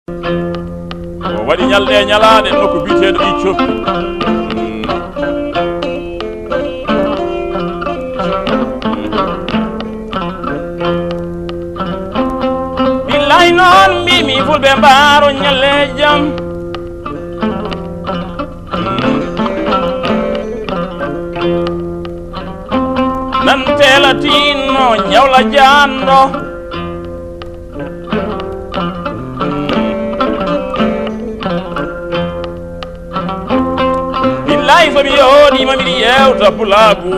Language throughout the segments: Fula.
o waɗi ñalɗe ñalaɗe nokku biteɗo i coppi billahi noon mbimi fulɓe mbaro ñalle jaam nan telatinno ñawla janɗo billahi somi yooɗima miɗi yewta pulagu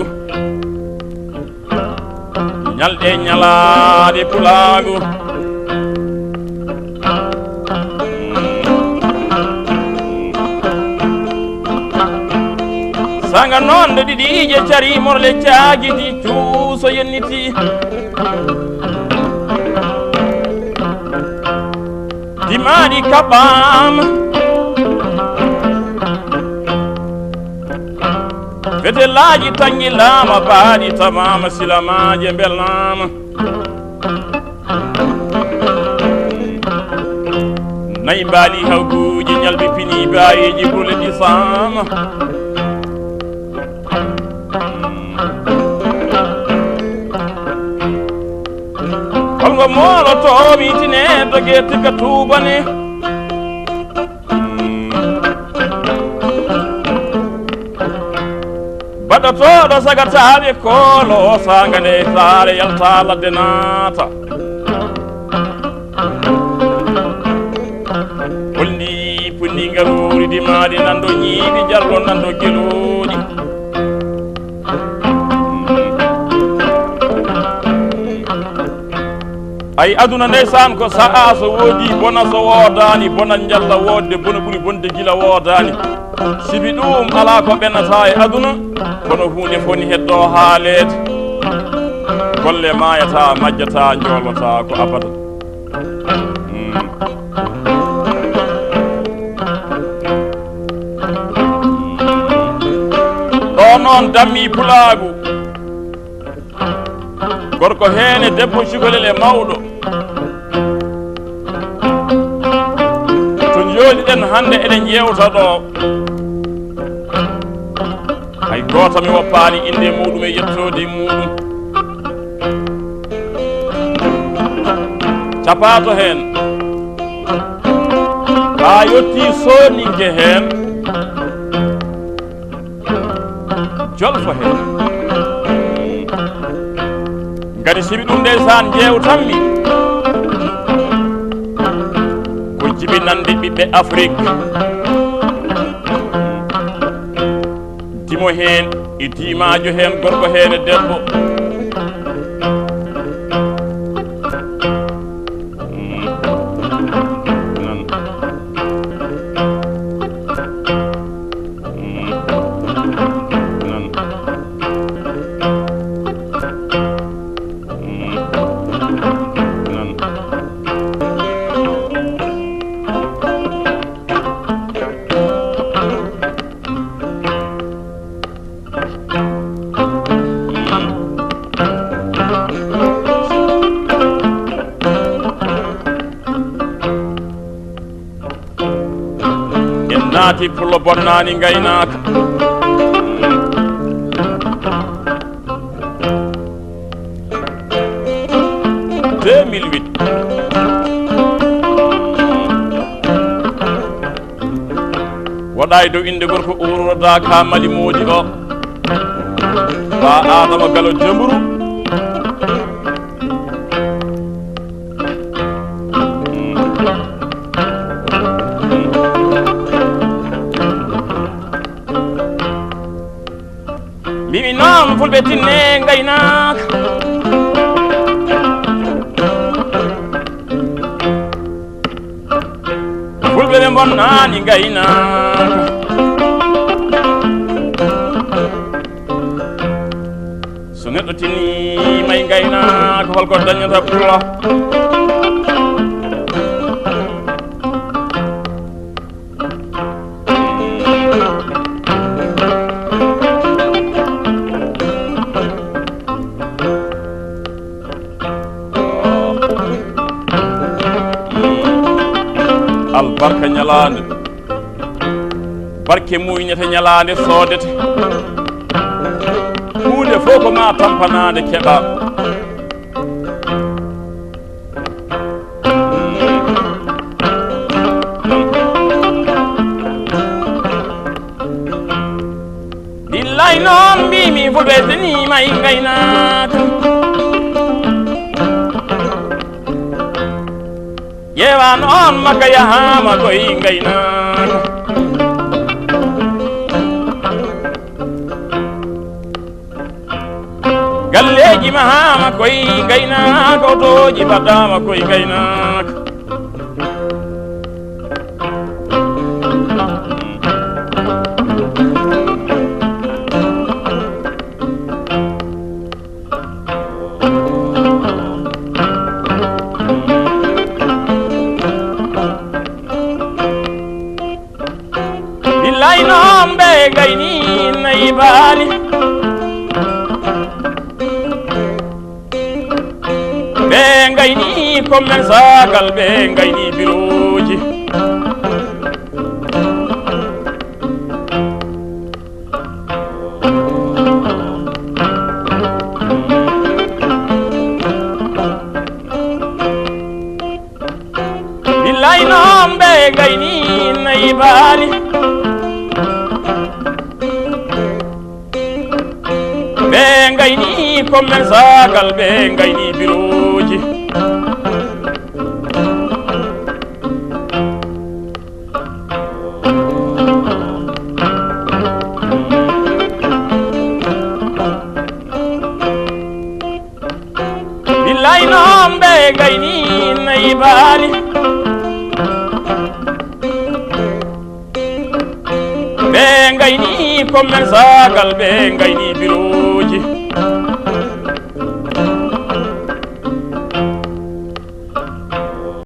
ñalɗe ñalaɗe pulagu sanga noon nde ɗiɗiije cari morle caagiti cuuso yenniti dimaɗi kaɓɓama fetelaaji tangilaama baaɗi tamama silamaje belnama nayi mbaali hawguji ñalɓi pini bayiji ɓurle ɗisama holgo moloto witine doge tika tubane baɗotoɗo sagataɓe koolo sanga nde saare yalta ladde naata holni punni ngaruri dimaɗi nando ñiiɗi jarlo nando geloɗi ay aduna ndeysan ko sa'a so woodi bona so woodani bona jalla wodde bona ɓuuri bonde gila woodani sibi ɗum ala ko ɓennata e aduna kono hunde foni heddo haalede golle mayata majjata jolota ko abada ɗo noon dammi pulagu gorko heene debbo cukalel e mawɗo to jooɗiɗen hande eɗen yewta ɗo hay goto mi woppani inde muɗum e yettode muɗum capato hen ha yetti soninke hen jolfo hen gadi sibi ɗum ndeysan jewtanmi ko jibinande ɓiɓɓe Afrique dimo hen e dimajo hen gorko hen e debbo naati pullo bonnani gaynaka waɗa e dow inde gorko uroda ka mali moodi o ba Adama Gallo Jamburu mimi noon fulɓe tinne gaynaka fulɓe ɓe bonnani gaynaka so neɗɗo tinima e gaynaka holko dañata pullo albarka ñalande barke muyñete ñalande soodete hunde fof ko ma tampanade keɓa billahi noon mbimi fo ɓesdanima e gaynaka ƴeewa noon makka yahama koye gaynaka galleji mahama koye gaynaka otoji mbaɗama koye gaynaka billahi noon ɓe gayni nayi baali ɓe gayni commen sagal ɓe gayni biroji billahi noon ɓe gayni nayi baali ɓe gayni commen sagal ɓe gayni biroji billahi noon ɓe gayni nayi baali ɓe gayni commen sagal ɓe gayni biroji